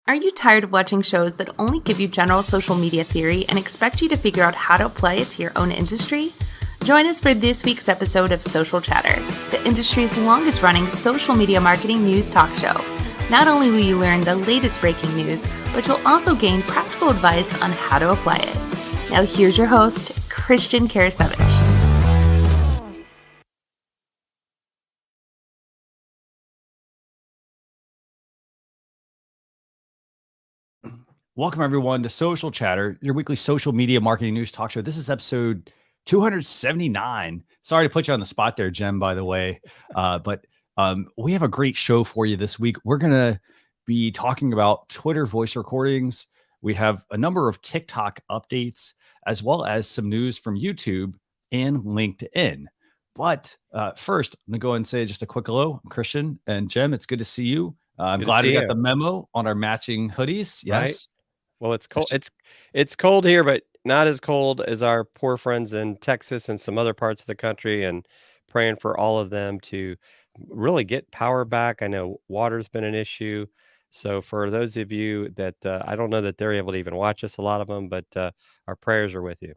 Are you tired of watching shows that only give you general social media theory and expect you to figure out how to apply it to your own industry? Join us for this week's episode of Social Chatter, the industry's longest-running social media marketing news talk show. Not only will you learn the latest breaking news, but you'll also gain practical advice on how to apply it. Now here's your host, Christian Karasevich. Welcome, everyone, to Social Chatter, your weekly social media marketing news talk show. This is episode 279. Sorry to put you on the spot there, Jem, by the way. But we have a great show for you this week. We're going to be talking about Twitter voice recordings. We have a number of TikTok updates, as well as some news from YouTube and LinkedIn. But first, I'm going to go ahead and say just a quick hello. I'm Christian and Jem. It's good to see you. I'm glad we got the memo on our matching hoodies. Yes. Right? Well, it's cold. It's cold here, but not as cold as our poor friends in Texas and some other parts of the country, and praying for all of them to really get power back. I know water's been an issue. So for those of you that I don't know that they're able to even watch us, a lot of them, but our prayers are with you.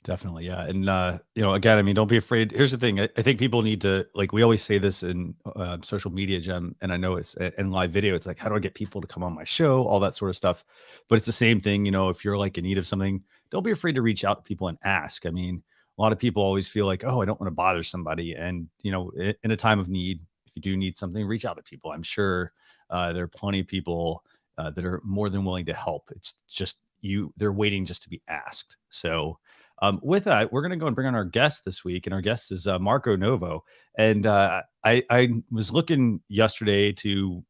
Definitely. Yeah. And, again, I mean, don't be afraid. Here's the thing. I think people need to, like, we always say this in social media, Jem, and I know it's in live video. It's like, how do I get people to come on my show? All that sort of stuff. But it's the same thing. If you're like in need of something, don't be afraid to reach out to people and ask. I mean, a lot of people always feel like, oh, I don't want to bother somebody. And, in a time of need, if you do need something, reach out to people. I'm sure there are plenty of people that are more than willing to help. It's just they're waiting just to be asked. So, with that, we're going to go and bring on our guest this week, and our guest is Marco Novo. And I was looking yesterday to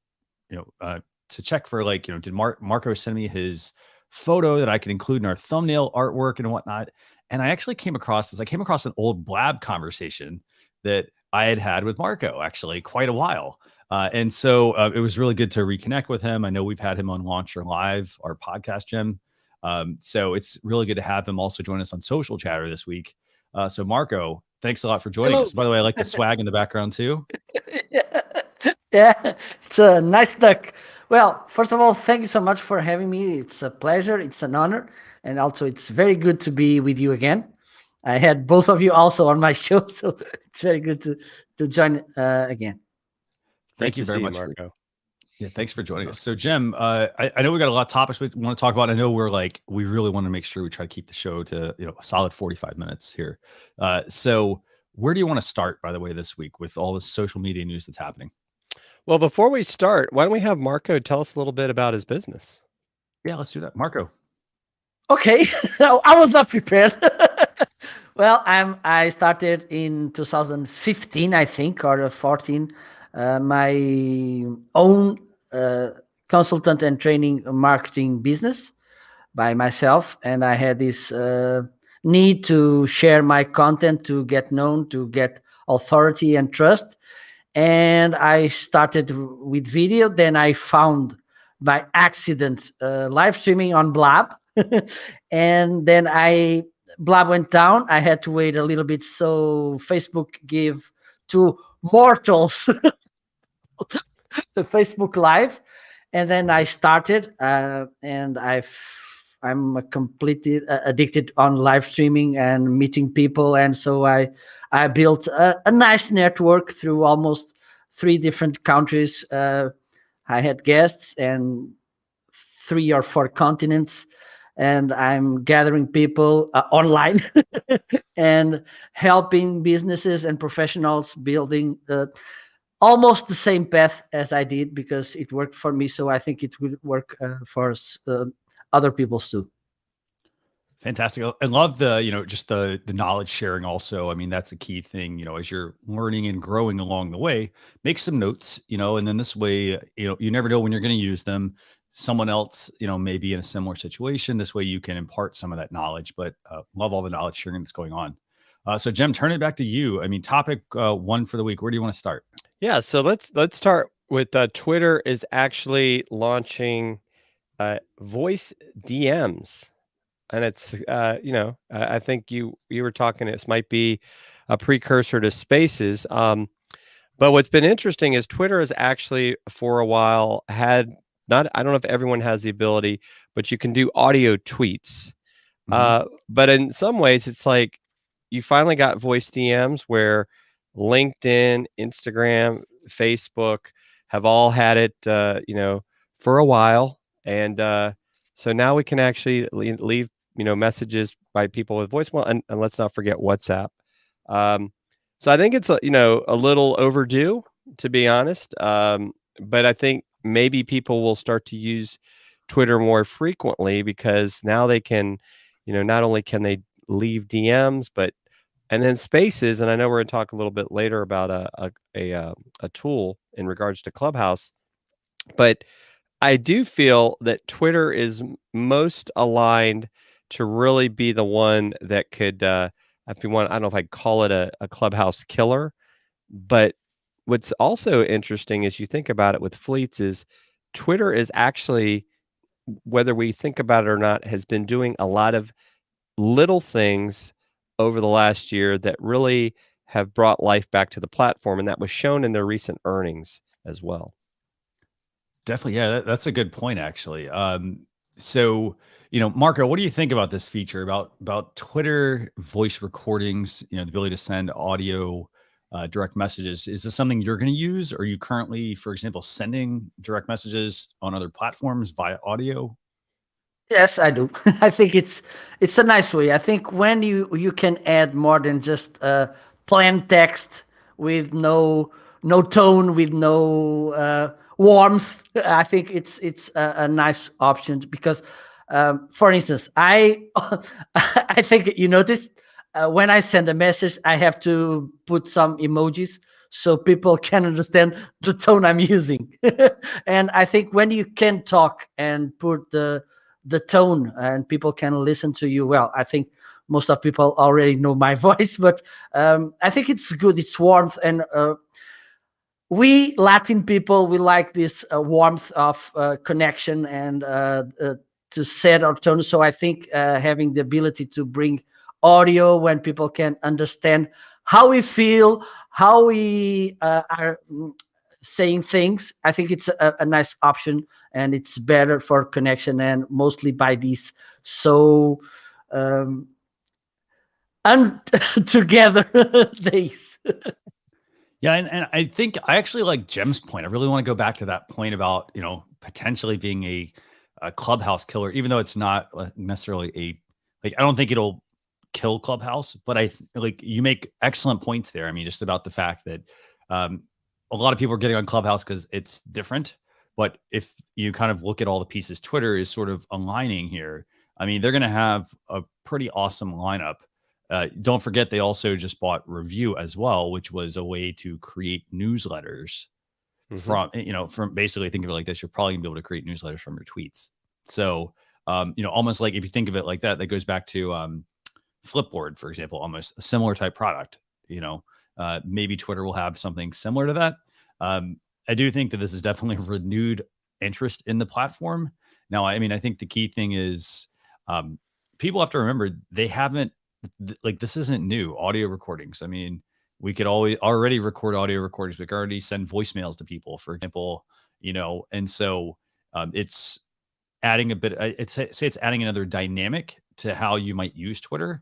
check for did Marco send me his photo that I could include in our thumbnail artwork and whatnot. And I actually came across an old Blab conversation that I had with Marco actually quite a while. And so it was really good to reconnect with him. I know we've had him on Launcher Live, our podcast, Jim. So it's really good to have him also join us on Social Chatter this week. So Marco, thanks a lot for joining us. By the way, I like the swag in the background too. Yeah, it's a nice duck. Well, first of all, thank you so much for having me. It's a pleasure. It's an honor. And also, it's very good to be with you again. I had both of you also on my show, so it's very good to join again. Thank you very much, Marco. Yeah, thanks for joining us. So, Jem, I know we got a lot of topics we want to talk about. I know we really want to make sure we try to keep the show to a solid 45 minutes here. So, where do you want to start, by the way, this week with all this social media news that's happening? Well, before we start, why don't we have Marco tell us a little bit about his business? Yeah, let's do that, Marco. Okay, I was not prepared. Well, I started in 2015, I think, or 14. My own consultant and training marketing business by myself, and I had this need to share my content to get known, to get authority and trust. And I started with video. Then I found by accident live streaming on Blab, and then Blab went down. I had to wait a little bit, so Facebook gave to mortals the Facebook Live, and then I started, and I'm completely addicted on live streaming and meeting people, and so I built a nice network through almost 3 different countries. I had guests and 3 or 4 continents, and I'm gathering people online and helping businesses and professionals building almost the same path as I did, because it worked for me. So I think it will work for other people too. Fantastic. I love just the knowledge sharing also. I mean, that's a key thing, as you're learning and growing along the way, make some notes, and then this way, you never know when you're going to use them. Someone else, may be in a similar situation. This way you can impart some of that knowledge, but love all the knowledge sharing that's going on. So Jem, turn it back to you. I mean, topic 1 for the week. Where do you want to start? Yeah, so let's start with Twitter is actually launching voice DMs, and it's I think you were talking. This might be a precursor to Spaces. But what's been interesting is Twitter has actually for a while had not, I don't know if everyone has the ability, but you can do audio tweets. Mhm. But in some ways, it's like you finally got voice DMs where LinkedIn, Instagram, Facebook have all had it, for a while, and so now we can actually leave, messages by people with voicemail, and let's not forget WhatsApp. Um, so I think it's a little overdue, to be honest. But I think maybe people will start to use Twitter more frequently because now they can, not only can they leave DMs, but and then spaces. And I know we're going to talk a little bit later about a tool in regards to Clubhouse, but I do feel that Twitter is most aligned to really be the one that could, if you want, I don't know if I'd call it a Clubhouse killer, but what's also interesting as you think about it with fleets is Twitter is actually, whether we think about it or not, has been doing a lot of little things over the last year that really have brought life back to the platform, and that was shown in their recent earnings as well. Definitely, yeah, that's a good point, actually. So, Marco, what do you think about this feature about Twitter voice recordings? The ability to send audio, direct messages. Is this something you're going to use? Are you currently, for example, sending direct messages on other platforms via audio? Yes, I do. I think it's a nice way. I think when you can add more than just plain text with no tone, with no warmth, I think it's a nice option because, for instance, I I think you noticed when I send a message, I have to put some emojis so people can understand the tone I'm using. And I think when you can talk and put the tone and people can listen to you well, I think most of people already know my voice, but I think it's good, it's warmth, and we Latin people, we like this warmth of connection and to set our tone. So I think having the ability to bring audio when people can understand how we feel, how we are saying things, I think it's a nice option, and it's better for connection and mostly by these so together days. Yeah, and I think I actually like Jem's point. I really want to go back to that point about potentially being a Clubhouse killer, even though it's not necessarily I don't think it'll kill Clubhouse, but like you make excellent points there. I mean, just about the fact that um, a lot of people are getting on Clubhouse because it's different. But if you kind of look at all the pieces, Twitter is sort of aligning here. I mean, they're going to have a pretty awesome lineup. Don't forget, they also just bought Review as well, which was a way to create newsletters from basically, think of it like this. You're probably gonna be able to create newsletters from your tweets. So, almost like if you think of it like that, that goes back to Flipboard, for example, almost a similar type product. Maybe Twitter will have something similar to that. I do think that this is definitely renewed interest in the platform. Now, I mean, I think the key thing is people have to remember they haven't like this isn't new audio recordings. I mean, we could already record audio recordings. We could already send voicemails to people, for example, and so it's adding a bit. I'd say it's adding another dynamic to how you might use Twitter.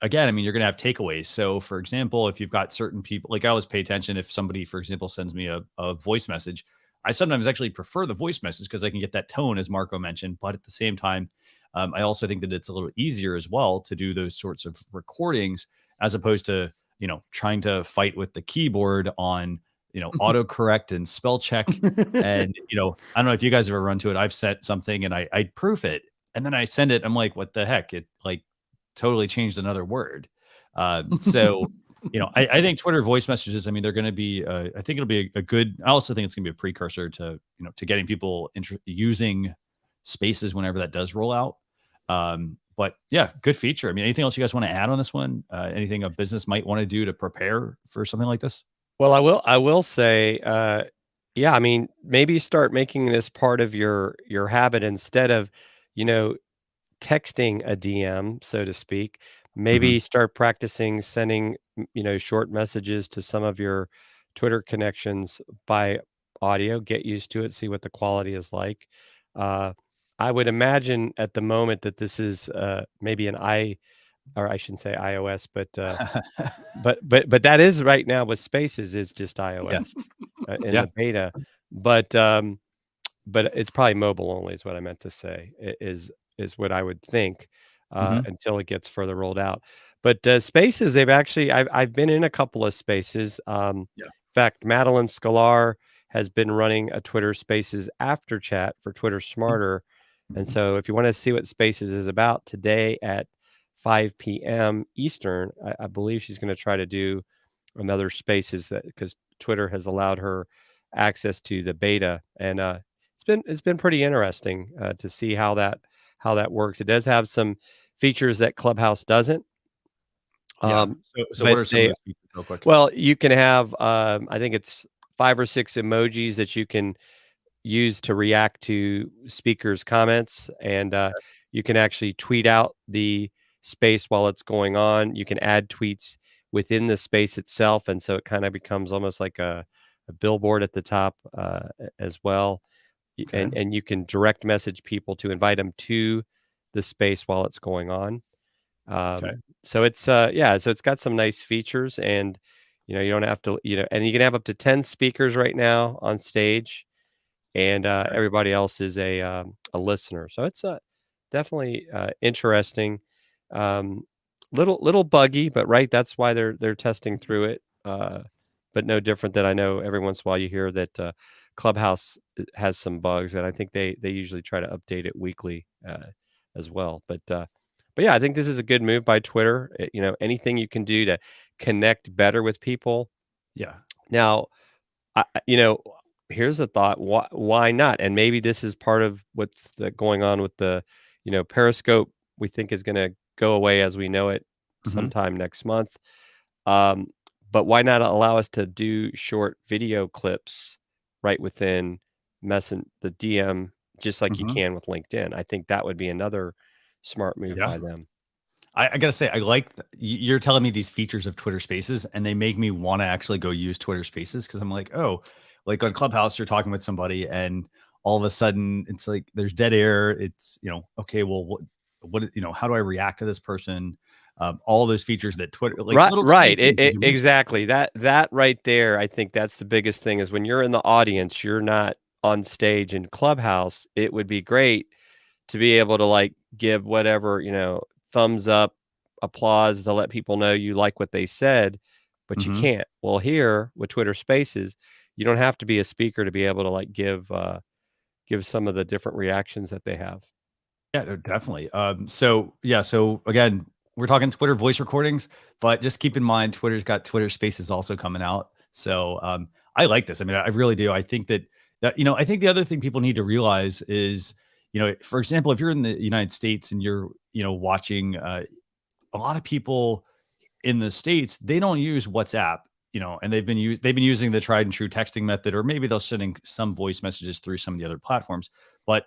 Again, I mean, you're going to have takeaways. So, for example, if you've got certain people, like I always pay attention if somebody, for example, sends me a voice message. I sometimes actually prefer the voice message because I can get that tone, as Marco mentioned. But at the same time, I also think that it's a little easier as well to do those sorts of recordings as opposed to trying to fight with the keyboard on autocorrect and spell check. And I don't know if you guys ever run to it. I've set something and I proof it and then I send it. I'm like, what the heck? It like totally changed another word. So I think Twitter voice messages, I mean, they're going to be, I think it'll be a good, I also think it's going to be a precursor to, to getting people using spaces whenever that does roll out. But yeah, good feature. I mean, anything else you guys want to add on this one? Anything a business might want to do to prepare for something like this? Well, I will say, yeah, I mean, maybe start making this part of your habit instead of, you know, texting a DM, so to speak. Maybe start practicing sending, short messages to some of your Twitter connections by audio, get used to it, see what the quality is like. I would imagine at the moment that this is maybe or I shouldn't say iOS, but that is right now with Spaces is just Yeah. iOS in Yeah. the beta. But it's probably mobile only is what I meant to say, is what I would think, Mhm. until it gets further rolled out. But, Spaces, I've been in a couple of Spaces, Yeah. in fact, Madeline Sklar has been running a Twitter Spaces after chat for Twitter Mhm. Smarter, and Mhm. so if you wanna see what Spaces is about today at 5 PM Eastern, I believe she's gonna try to do another Spaces that because Twitter has allowed her access to the beta, and, it's been pretty interesting, to see how that works. It does have some features that Clubhouse doesn't, Yeah. um, So what but are some of they those features real quick? well, you can have, I think it's 5 or 6 emojis that you can use to react to speakers' comments, and, you can actually tweet out the space while it's going on. You can add tweets within the space itself, and so it kinda becomes almost like a billboard at the top, as well. Okay. And you can direct message people to invite them to the space while it's going on. Okay. So it's, yeah, so it's got some nice features and, you don't have to, and you can have up to 10 speakers right now on stage and, Okay. everybody else is a listener. So it's, definitely, interesting. Um, little buggy, but right, that's why they're testing through it. But no different than I know every once in a while you hear that, Clubhouse has some bugs, and I think they usually try to update it weekly, as well. But yeah, I think this is a good move by Twitter. Anything you can do to connect better with people. Yeah. Now, here's a thought. Why not? And maybe this is part of what's going on with the, Periscope. We think is going to go away as we know it Mhm. sometime next month. Um, but why not allow us to do short video clips right within the DM, just like you Mhm. can with LinkedIn? I think that would be another smart move Yeah. by them. I gotta say, I like you're telling me these features of Twitter Spaces, and they make me want to actually go use Twitter Spaces because I'm like, oh, like on Clubhouse, you're talking with somebody, and all of a sudden, it's like there's dead air. It's okay, well, how do I react to this person? All those features that Twitter, like Right, little tiny right. things, as you mentioned. Exactly. That right there, I think that's the biggest thing is when you're in the audience, you're not on stage in Clubhouse. It would be great to be able to like give whatever, thumbs up, applause to let people know you like what they said, but you Mhm. can't. Well, here with Twitter Spaces, you don't have to be a speaker to be able to like give some of the different reactions that they have. Yeah, no, definitely. So yeah, so again, we're talking Twitter voice recordings, but just keep in mind Twitter's got Twitter Spaces also coming out. So I like this. I mean, I really do. I think that I think the other thing people need to realize is, for example, if you're in the United States and you're watching, a lot of people in the States, they don't use WhatsApp, and they've been using the tried and true texting method, or maybe they'll sending some voice messages through some of the other platforms, but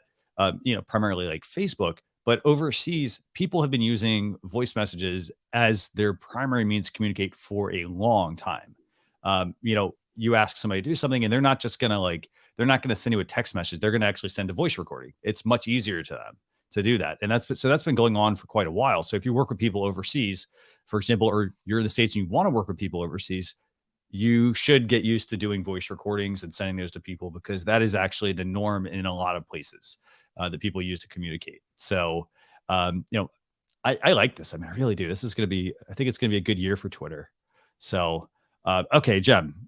primarily like Facebook. But overseas, people have been using voice messages as their primary means to communicate for a long time. You ask somebody to do something, and they're not gonna send you a text message. They're gonna actually send a voice recording. It's much easier to them to do that, and that's been going on for quite a while. So if you work with people overseas, for example, or you're in the States and you want to work with people overseas, you should get used to doing voice recordings and sending those to people because that is actually the norm in a lot of places that people use to communicate. So, I like this. I mean, I really do. I think it's going to be a good year for Twitter. So, okay, Jem,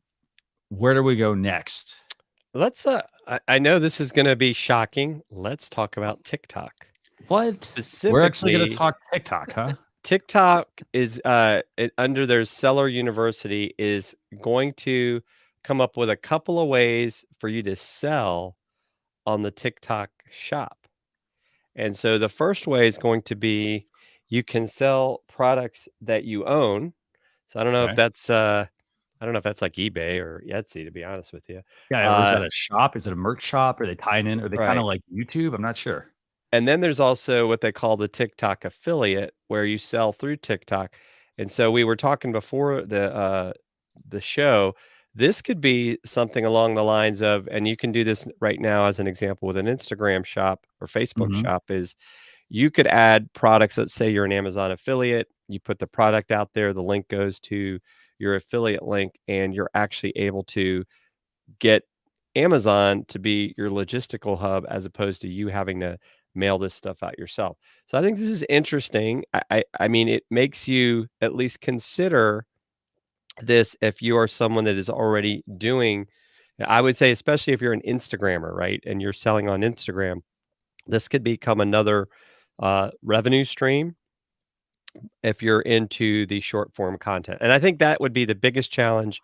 where do we go next? Let's I know this is gonna be shocking. Let's talk about TikTok. What? We're actually going to Specifically, talk TikTok, huh? TikTok is under their Seller University is going to come up with a couple of ways for you to sell on the TikTok shop. And so the first way is going to be you can sell products that you own. So Okay. I don't know if that's like eBay or Etsy, to be honest with you. Yeah. Or is that a shop? Is it a merch shop? Are they tying in? Are they kind Right. of like YouTube? I'm not sure. And then there's also what they call the TikTok affiliate, where you sell through TikTok. And so we were talking before the show This could be something along the lines of, and you can do this right now as an example with an Instagram shop or Facebook Mhm. shop, is you could add products. Let's say you're an Amazon affiliate, you put the product out there, the link goes to your affiliate link, and you're actually able to get Amazon to be your logistical hub as opposed to you having to mail this stuff out yourself. So I think this is interesting. I mean, it makes you at least consider this if you are someone that is already doing, I would say, especially if you're an Instagrammer, right? And you're selling on Instagram, this could become another revenue stream if you're into the short form content. And I think that would be the biggest challenge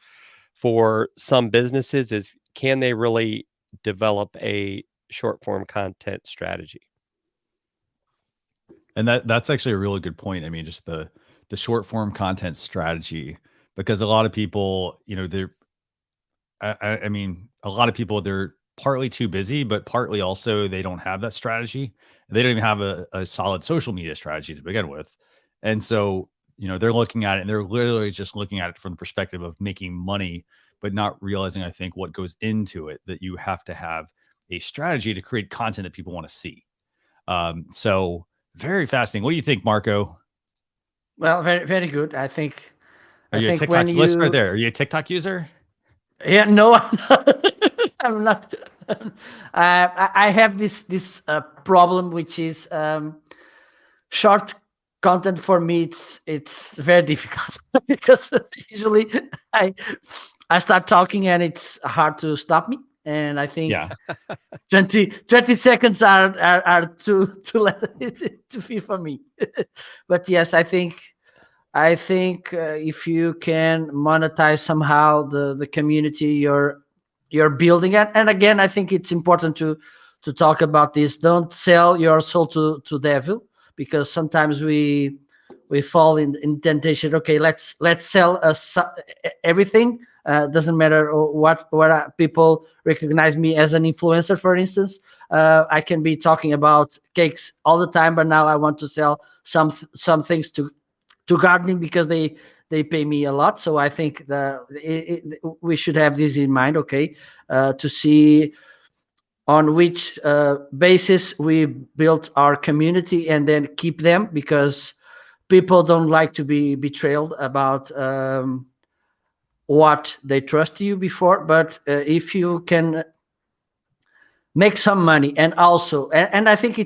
for some businesses is, can they really develop a short form content strategy? And that's actually a really good point. I mean, just the short form content strategy, because a lot of people, they're I mean, a lot of people, they're partly too busy, but partly also they don't have that strategy. They don't even have a solid social media strategy to begin with. And so, they're looking at it and they're literally just looking at it from the perspective of making money, but not realizing, I think, what goes into it, that you have to have a strategy to create content that people want to see. So very fascinating. What do you think, Marco? Well, very, very good. I think Are I you a think when TikTok? Let's start you there. Are you a TikTok user? yeah, no, I'm not. I'm not. I have this problem, which is short content for me. It's very difficult because usually I I start talking and it's hard to stop me. And I think Yeah. 20 seconds are too less to be for me. But yes, I think if you can monetize somehow the community you're building at, and again, I think it's important to talk about this. Don't sell your soul to devil, because sometimes we fall in temptation. Okay, let's sell everything. Doesn't matter what people recognize me as an influencer, for instance. I can be talking about cakes all the time, but now I want to sell some things to gardening because they pay me a lot. So I think we should have this in mind. Okay, to see on which basis we built our community and then keep them, because people don't like to be betrayed about what they trust you before. But if you can make some money, and also, and I think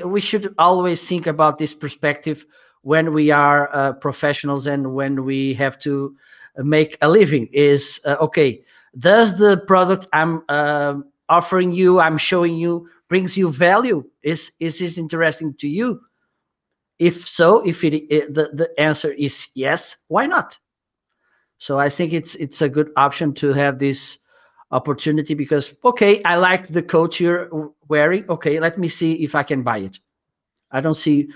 we should always think about this perspective when we are professionals and when we have to make a living, is okay, does the product I'm offering you, I'm showing you, brings you value? Is this interesting to you? If so, if the answer is yes, why not? So I think it's a good option to have this opportunity, because okay, I like the coat you're wearing. Okay, let me see if I can buy it. I don't see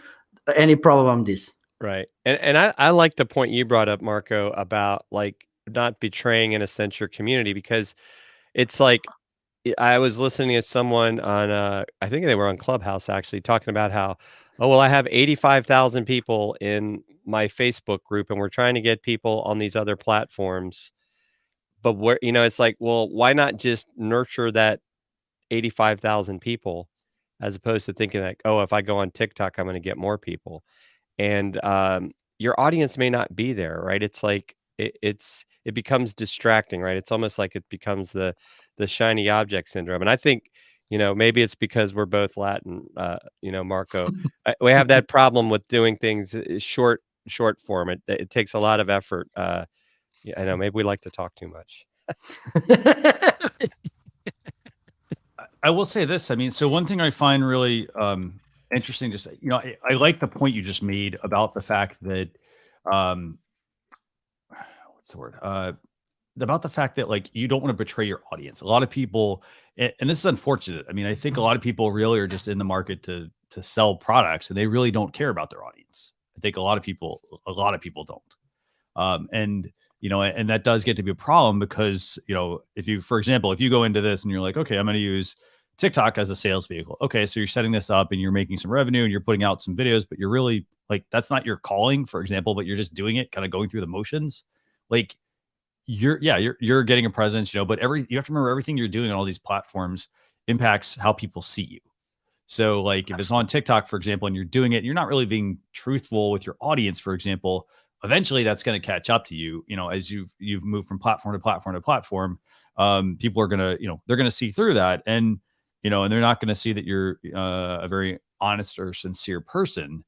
any problem on this. Right. And I like the point you brought up, Marco, about like not betraying in a sense your community, because it's like I was listening to someone on I think they were on Clubhouse actually talking about how, oh well, I have 85,000 people in my Facebook group and we're trying to get people on these other platforms. But where, it's like, well, why not just nurture that 85,000 people as opposed to thinking like, oh, if I go on TikTok, I'm going to get more people. And your audience may not be there, right? It's like it becomes distracting, right? It's almost like it becomes the shiny object syndrome. And I think, maybe it's because we're both Latin, Marco. We have that problem with doing things short form. It takes a lot of effort. Yeah, I know. Maybe we like to talk too much. I will say this. I mean, so one thing I find really interesting, just I like the point you just made about the fact that what's the word? About the fact that like you don't want to betray your audience. A lot of people, and this is unfortunate. I mean, I think a lot of people really are just in the market to sell products, and they really don't care about their audience. I think a lot of people don't. And and that does get to be a problem because if you, for example, if you go into this and you're like, okay, I'm going to use TikTok as a sales vehicle. Okay, so you're setting this up and you're making some revenue and you're putting out some videos, but you're really like, that's not your calling, for example, but you're just doing it, kind of going through the motions. Like you're getting a presence, but you have to remember everything you're doing on all these platforms impacts how people see you. So like if it's on TikTok, for example, and you're doing it, you're not really being truthful with your audience, for example, eventually that's going to catch up to you, as you've moved from platform to platform to platform. People are going to, they're going to see through that, and they're not going to see that you're a very honest or sincere person,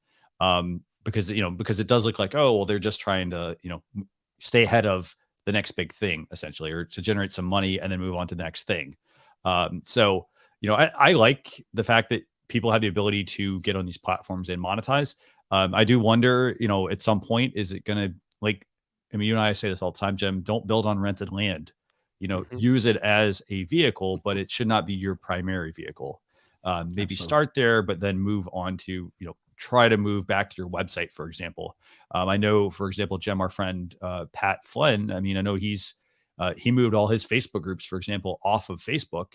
because it does look like, oh, well, they're just trying to, stay ahead of the next big thing, essentially, or to generate some money and then move on to the next thing. So, I like the fact that people have the ability to get on these platforms and monetize. I do wonder, at some point, is it going to, like, you and I say this all the time, Jim, don't build on rented land, use it as a vehicle, but it should not be your primary vehicle. Maybe Absolutely. start there, but then move on to, try to move back to your website, for example. I know, for example, Jim, our friend, Pat Flynn, I know he moved all his Facebook groups, for example, off of Facebook,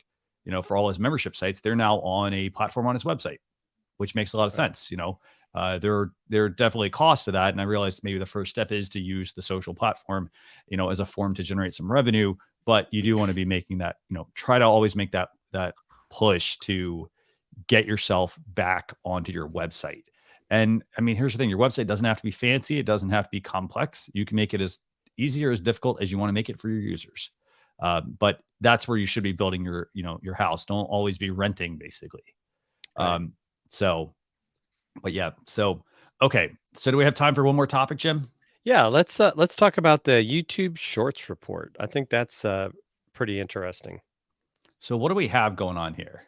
for all his membership sites. They're now on a platform on his website, which makes a lot of sense. There are definitely costs to that. And I realized maybe the first step is to use the social platform, as a form to generate some revenue, but you do want to be making that, try to always make that push to get yourself back onto your website. And here's the thing, your website doesn't have to be fancy. It doesn't have to be complex. You can make it as easy or as difficult as you want to make it for your users. But that's where you should be building your, your house. Don't always be renting, basically. Right. Okay. So do we have time for one more topic, Jim? Yeah, let's talk about the YouTube Shorts report. I think that's pretty interesting. So what do we have going on here?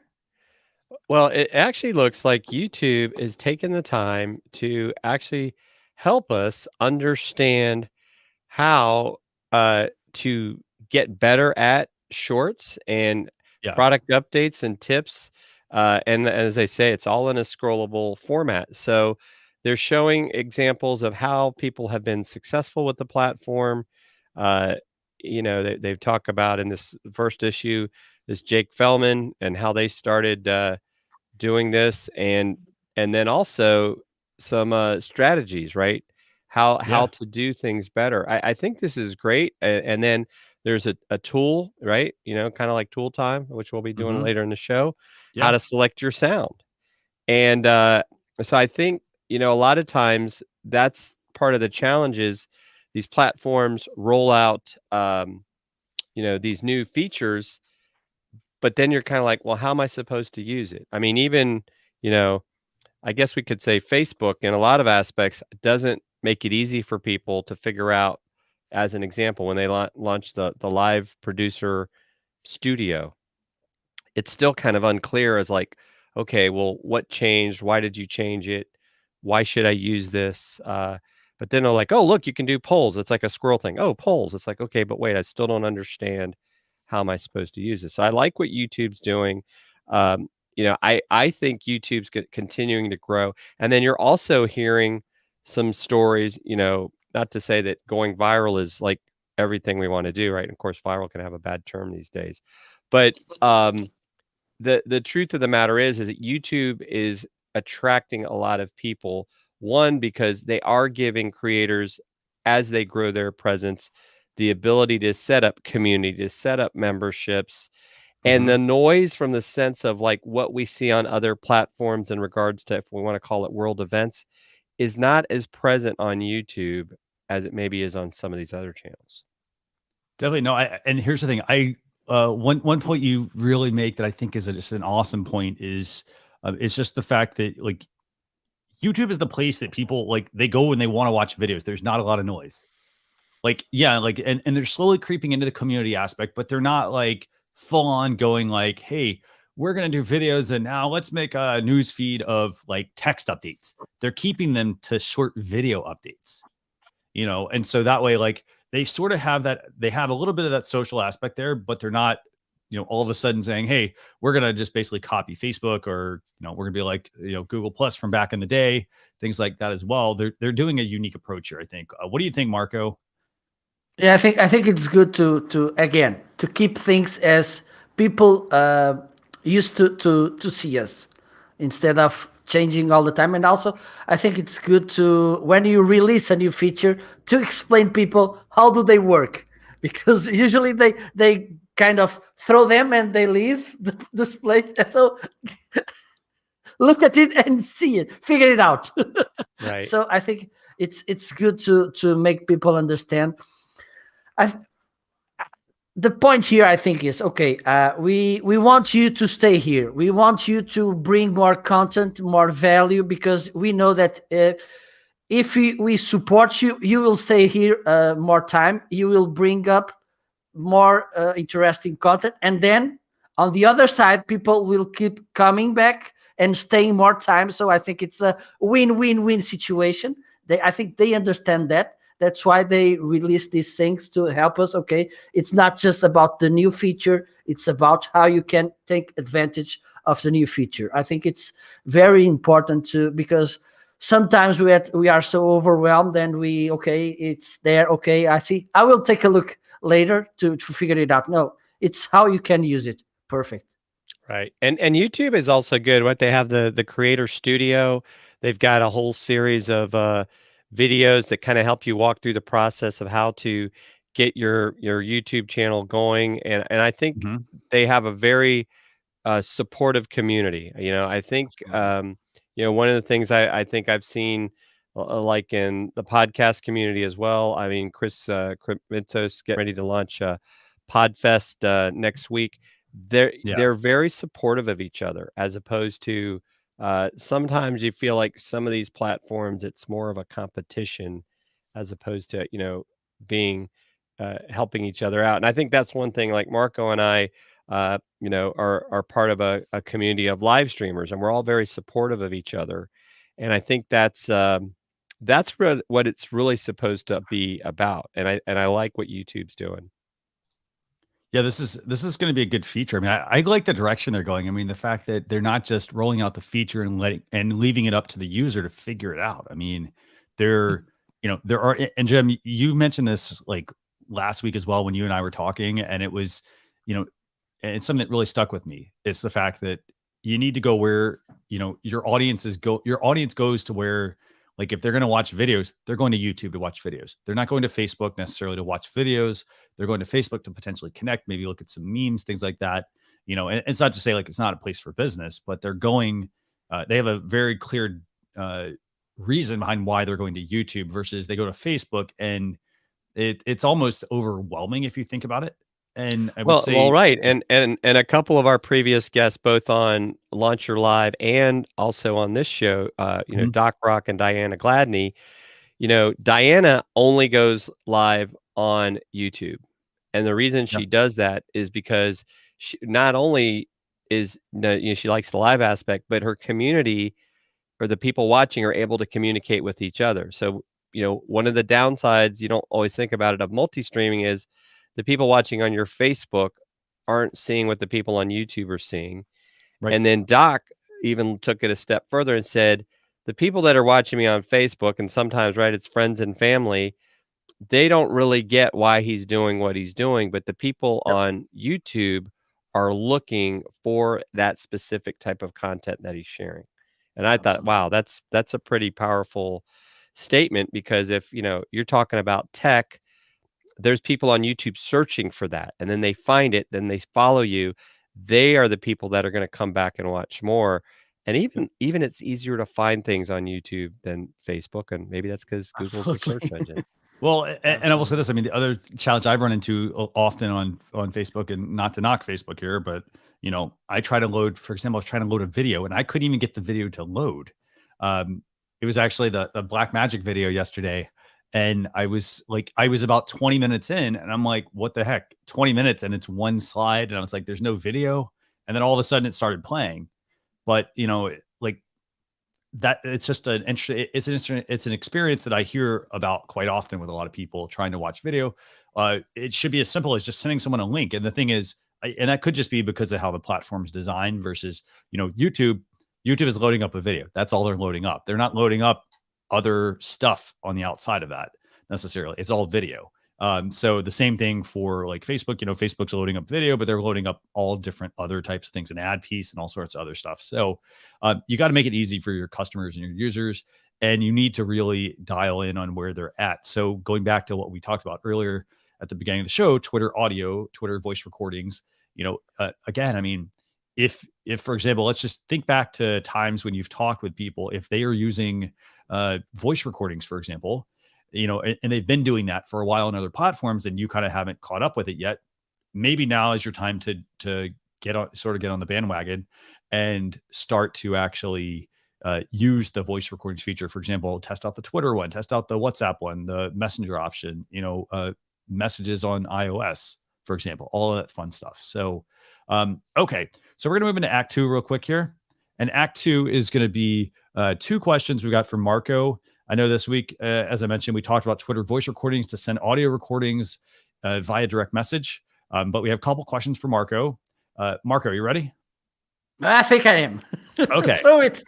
Well, it actually looks like YouTube is taking the time to actually help us understand how to get better at shorts and product updates and tips. And as I say, it's all in a scrollable format. So they're showing examples of how people have been successful with the platform. They've talked about in this first issue, this Jake Fellman and how they started doing this, and then also some strategies, right? How to do things better. I think this is great. And then there's a tool, right? Kind of like tool time, which we'll be doing later in the show, how to select your sound. And so I think, a lot of times that's part of the challenges. These platforms roll out, these new features, but then you're kind of like, well, how am I supposed to use it? Even, I guess we could say Facebook in a lot of aspects doesn't make it easy for people to figure out. As an example, when they launched the live producer studio, it's still kind of unclear as like, okay, well, what changed? Why did you change it? Why should I use this? But then they're like, oh, look, you can do polls. It's like a squirrel thing. Oh, polls. It's like, okay, but wait, I still don't understand. How am I supposed to use this? So I like what YouTube's doing. I think YouTube's continuing to grow. And then you're also hearing some stories, not to say that going viral is like everything we want to do, right? And of course, viral can have a bad term these days. But the truth of the matter is that YouTube is attracting a lot of people. One, because they are giving creators, as they grow their presence, the ability to set up community, to set up memberships, and the noise from the sense of like what we see on other platforms in regards to, if we want to call it world events, is not as present on YouTube as it maybe is on some of these other channels. Definitely. No, and here's the thing. One point you really make that I think is just an awesome point is it's just the fact that like YouTube is the place that people like, they go when they want to watch videos. There's not a lot of noise. And they're slowly creeping into the community aspect, but they're not like full on going like, hey, we're going to do videos and now let's make a news feed of like text updates. They're keeping them to short video updates, and so that way, like they sort of have that, they have a little bit of that social aspect there, but they're not, all of a sudden saying, hey, we're going to just basically copy Facebook, or, we're going to be like, Google Plus from back in the day, things like that as well. They're doing a unique approach here, I think. What do you think, Marco? Yeah, I think it's good to keep things as people used to see us, instead of changing all the time. And also, I think it's good to, when you release a new feature, to explain people how do they work, because usually they kind of throw them and they leave this place. And so look at it and see it, figure it out. Right. So I think it's good to make people understand. The point here, I think, is okay. We want you to stay here. We want you to bring more content, more value, because we know that if we support you, you will stay here more time. You will bring up more interesting content, and then on the other side, people will keep coming back and staying more time. So I think it's a win-win-win situation. I think they understand that. That's why they release these things to help us. Okay, it's not just about the new feature, it's about how you can take advantage of the new feature. I think it's very important because sometimes we are so overwhelmed and it's there. Okay, I see, I will take a look later to figure it out. No, it's how you can use it. Perfect. Right. And YouTube is also good. What they have, the creator studio, they've got a whole series of videos that kind of help you walk through the process of how to get your YouTube channel going. And I think Mhm. they have a very supportive community. I think Absolutely. one of the things I think I've seen like in the podcast community as well. I mean, Chris Krimitsos getting ready to launch Podfest next week. Yeah. They're very supportive of each other, as opposed to sometimes you feel like some of these platforms, it's more of a competition as opposed to being helping each other out. And I think that's one thing. Like Marco and I, are part of a community of live streamers, and we're all very supportive of each other. And I think that's what it's really supposed to be about. And I like what YouTube's doing. Yeah, this is going to be a good feature. I mean, I like the direction they're going. I mean, the fact that they're not just rolling out the feature and leaving it up to the user to figure it out. I mean, there are, and Jim, you mentioned this like last week as well when you and I were talking, and it was, you know, and it's something that really stuck with me. It's the fact that you need to go where, your audience goes to where, like, if they're going to watch videos, they're going to YouTube to watch videos. They're not going to Facebook necessarily to watch videos. They're going to Facebook to potentially connect, maybe look at some memes, things like that. And it's not to say like it's not a place for business, but they're going, they have a very clear reason behind why they're going to YouTube versus they go to Facebook, and it's almost overwhelming if you think about it. And I would Well, say, right. And a couple of our previous guests, both on Launch Your Live and also on this show, Mhm. Doc Rock and Diana Gladney, Diana only goes live on YouTube. And the reason Yeah, she does that is because she not only is, she likes the live aspect, but her community or the people watching are able to communicate with each other. So, one of the downsides, you don't always think about it, of multi-streaming is the people watching on your Facebook aren't seeing what the people on YouTube are seeing. right. And then Doc even took it a step further and said, the people that are watching me on Facebook, and sometimes, right, it's friends and family, they don't really get why he's doing what he's doing, but the people Yep. on YouTube are looking for that specific type of content that he's sharing. And I thought, Absolutely. wow, that's a pretty powerful statement, because if, you're talking about tech, there's people on YouTube searching for that, and then they find it, then they follow you. They are the people that are going to come back and watch more. And Yep. even it's easier to find things on YouTube than Facebook, and maybe that's because Google's a search Absolutely. engine. Well, and I will say Absolutely. this. I mean, the other challenge I've run into often on Facebook, and not to knock Facebook here, but I try to load, for example, I was trying to load a video and I couldn't even get the video to load. It was actually the Black Magic video yesterday. And I was about 20 minutes in, and I'm like, what the heck? 20 minutes and it's one slide. And I was like, there's no video. And then all of a sudden it started playing. But like, that it's just it's an experience that I hear about quite often with a lot of people trying to watch video. It should be as simple as just sending someone a link. And the thing is, and that could just be because of how the platform's designed versus, YouTube. YouTube is loading up a video. That's all they're loading up. They're not loading up other stuff on the outside of that necessarily. It's all video. So the same thing for like Facebook, Facebook's loading up video, but they're loading up all different other types of things, an ad piece and all sorts of other stuff. So you got to make it easy for your customers and your users, and you need to really dial in on where they're at. So going back to what we talked about earlier, at the beginning of the show, Twitter audio, Twitter voice recordings, again, I mean, if for example, let's just think back to times when you've talked with people, if they are using voice recordings, for example, and they've been doing that for a while on other platforms and you kind of haven't caught up with it yet, maybe now is your time to get on the bandwagon and start to actually use the voice recordings feature. For example, test out the Twitter one, test out the WhatsApp one, the Messenger option, messages on iOS, for example, all of that fun stuff. So, okay. So we're going to move into Act 2 real quick here. And Act 2 is going to be 2 questions we got from Marco. I know this week, as I mentioned, we talked about Twitter voice recordings to send audio recordings via direct message. But we have a couple questions for Marco. Marco, you ready? I think I am. Okay. Throw it.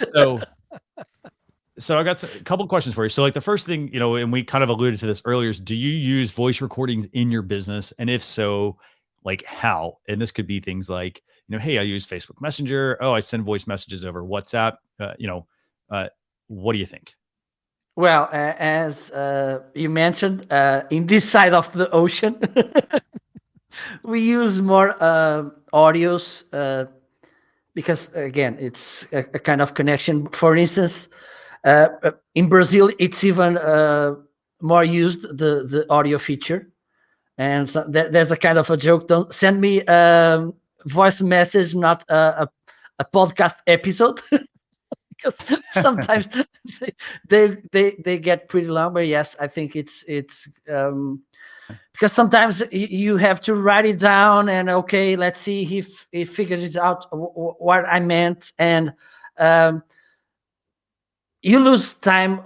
So I got a couple of questions for you. So like the first thing, and we kind of alluded to this earlier, is do you use voice recordings in your business? And if so, like how? And this could be things like, hey, I use Facebook Messenger. Oh, I send voice messages over WhatsApp. What do you think? Well, as you mentioned, in this side of the ocean, we use more audios because, again, it's a kind of connection. For instance, in Brazil, it's even more used, the audio feature. And so there's a kind of a joke. Don't send me a voice message, not a podcast episode. Because sometimes they get pretty long, but yes, I think it's because sometimes you have to write it down and okay, let's see if he figures out what I meant, and you lose time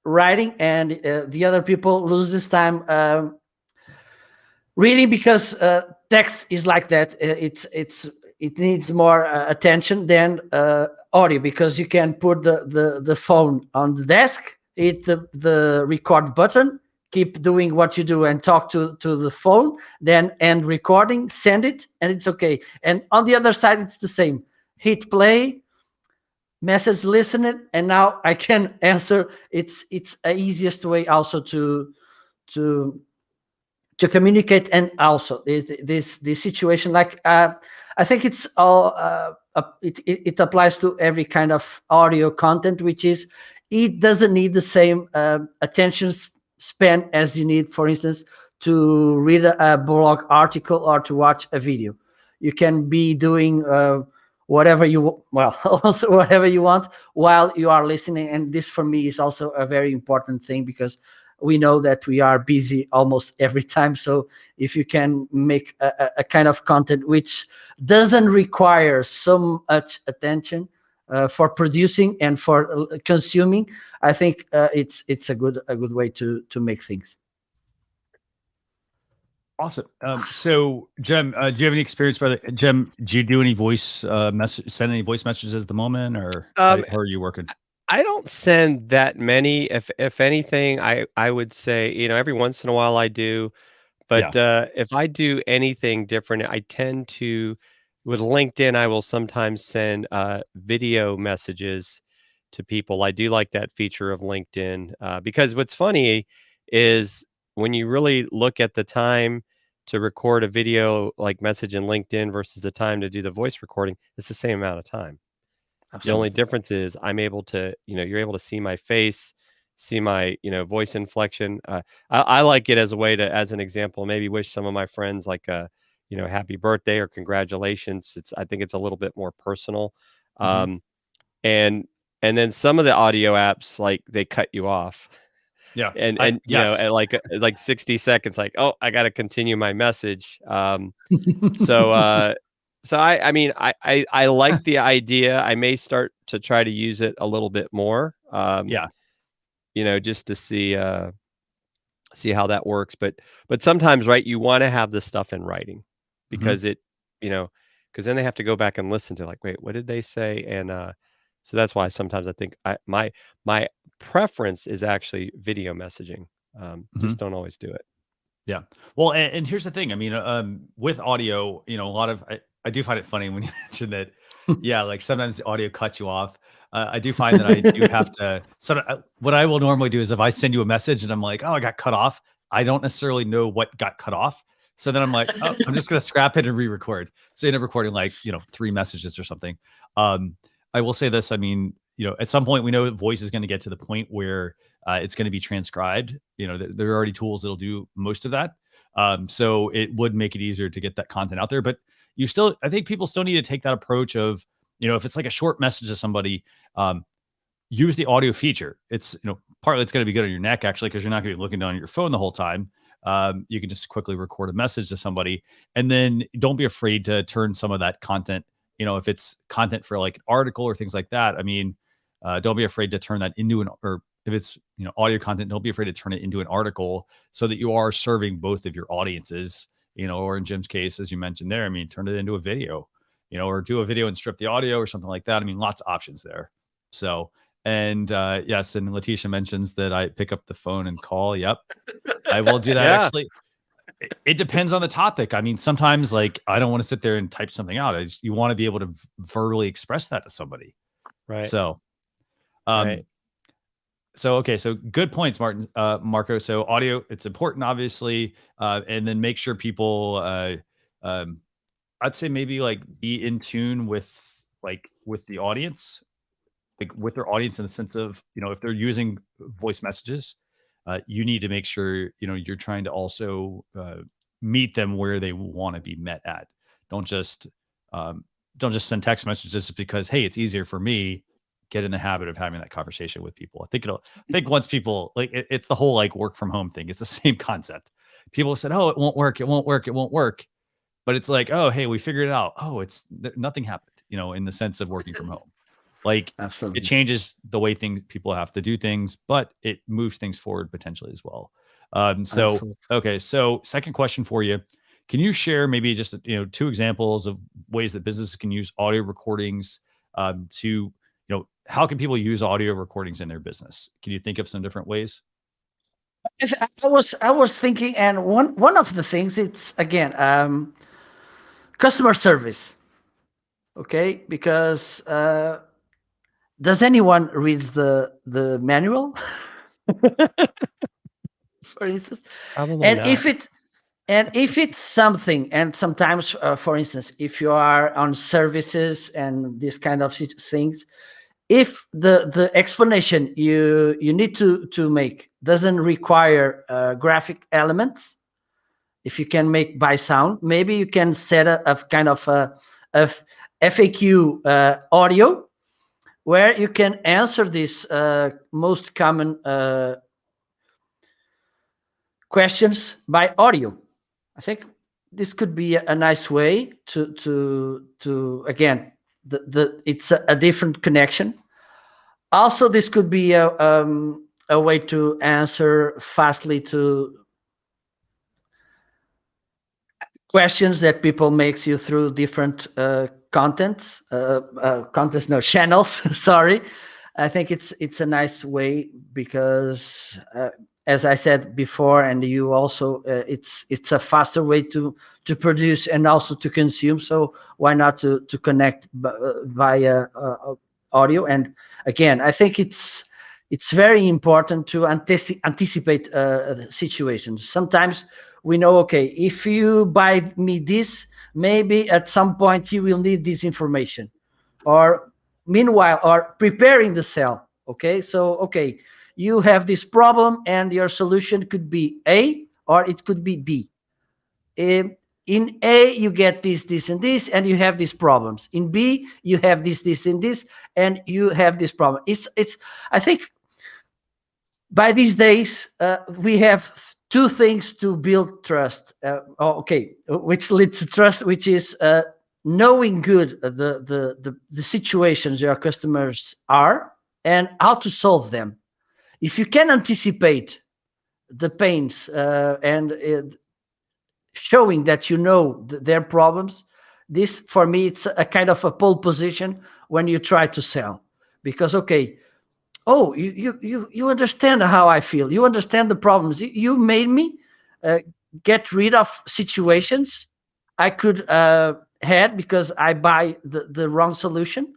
writing, and the other people loses time reading, because text is like that. It needs more attention than audio, because you can put the phone on the desk, hit the record button, keep doing what you do and talk to the phone, then end recording, send it, and it's okay. And on the other side, it's the same. Hit play, message, listen it, and now I can answer. It's a easiest way also to communicate, and also this situation, like I think it's all it applies to every kind of audio content, which is it doesn't need the same attention span as you need, for instance, to read a blog article or to watch a video. You can be doing whatever you want while you are listening, and this for me is also a very important thing, because we know that we are busy almost every time. So if you can make a kind of content which doesn't require so much attention for producing and for consuming, I think it's a good way to make things. Awesome. So Jem, do you have any experience Jem, do you do any voice send any voice messages at the moment, or how are you working? I don't send that many. If anything, I would say, every once in a while I do, but if I do anything different, I tend to, with LinkedIn, I will sometimes send video messages to people. I do like that feature of LinkedIn because what's funny is when you really look at the time to record a video like message in LinkedIn versus the time to do the voice recording, it's the same amount of time. Absolutely. The only difference is I'm able to, you're able to see my face, see my, voice inflection. I like it as a way to, as an example, maybe wish some of my friends like a, happy birthday or congratulations. I think it's a little bit more personal. Mm-hmm. And then some of the audio apps, like they cut you off. Yeah. And at like 60 seconds, like, oh, I got to continue my message. So I mean, I like the idea. I may start to try to use it a little bit more. Just to see how that works. But sometimes, right, you want to have this stuff in writing because because then they have to go back and listen to, like, wait, what did they say? And so that's why sometimes I think my preference is actually video messaging. Just don't always do it. Yeah. Well, and here's the thing. I mean, with audio, a lot of I do find it funny when you mention that. Yeah, like sometimes the audio cuts you off. I do find that I do have to. So what I will normally do is if I send you a message and I'm like, oh, I got cut off, I don't necessarily know what got cut off. So then I'm like, oh, I'm just going to scrap it and re-record. So you end up recording like, 3 messages or something. I will say this. I mean, at some point we know that voice is going to get to the point where it's going to be transcribed. There are already tools that'll do most of that. So it would make it easier to get that content out there. But I think people still need to take that approach of, if it's like a short message to somebody, use the audio feature. It's, partly it's going to be good on your neck actually, because you're not going to be looking down at your phone the whole time. You can just quickly record a message to somebody, and then don't be afraid to turn some of that content, if it's content for like an article or things like that. I mean, don't be afraid to turn that into or if it's, audio content, don't be afraid to turn it into an article so that you are serving both of your audiences, or in Jim's case, as you mentioned there, I mean, turn it into a video, or do a video and strip the audio or something like that. I mean, lots of options there. So, and yes, and Letitia mentions that I pick up the phone and call. Yep. I will do that. Yeah. Actually, it depends on the topic. I mean, sometimes like I don't want to sit there and type something out. You want to be able to verbally express that to somebody. Right. So, Right. So, okay. So good points, Marco. So audio, it's important, obviously. And then make sure people, I'd say maybe like be in tune with the audience, like with their audience in the sense of, if they're using voice messages, you need to make sure, you're trying to also meet them where they want to be met at. Don't just send text messages because, hey, it's easier for me. Get in the habit of having that conversation with people. I think once people it's the whole like work from home thing. It's the same concept. People said, oh, it won't work. It won't work. It won't work. But it's like, oh, hey, we figured it out. Oh, nothing happened, in the sense of working from home. Like, Absolutely. it changes the way people have to do things, but it moves things forward potentially as well. Absolutely. Okay. So second question for you. Can you share maybe just, 2 examples of ways that businesses can use audio recordings to, how can people use audio recordings in their business? Can you think of some different ways? I was thinking, and one of the things, it's again, customer service. Okay, because does anyone reads the manual? For instance, Probably and not. if it's something, and sometimes, for instance, if you are on services and this kind of things, if the explanation you need to make doesn't require graphic elements, if you can make by sound, maybe you can set a kind of a FAQ audio where you can answer these most common questions by audio. I think this could be a nice way to again, it's a different connection. Also, this could be a way to answer fastly to questions that people makes you through different channels. Sorry. I think it's a nice way because as I said before, and you also, it's a faster way to produce and also to consume. So why not to connect via audio? And again, I think it's very important to anticipate situations. Sometimes we know, okay, if you buy me this, maybe at some point you will need this information, or meanwhile, or preparing the sale. Okay, so okay, you have this problem and your solution could be A or it could be B. In A, you get this, and this, and you have these problems. In B, you have this, and this, and you have this problem. It's. I think by these days, we have 2 things to build trust. Which leads to trust, which is knowing good the situations your customers are and how to solve them. If you can anticipate the pains and showing that you know their problems, this for me it's a kind of a pole position when you try to sell, because okay, oh, you understand how I feel, you understand the problems, you made me get rid of situations I could had because I buy the wrong solution.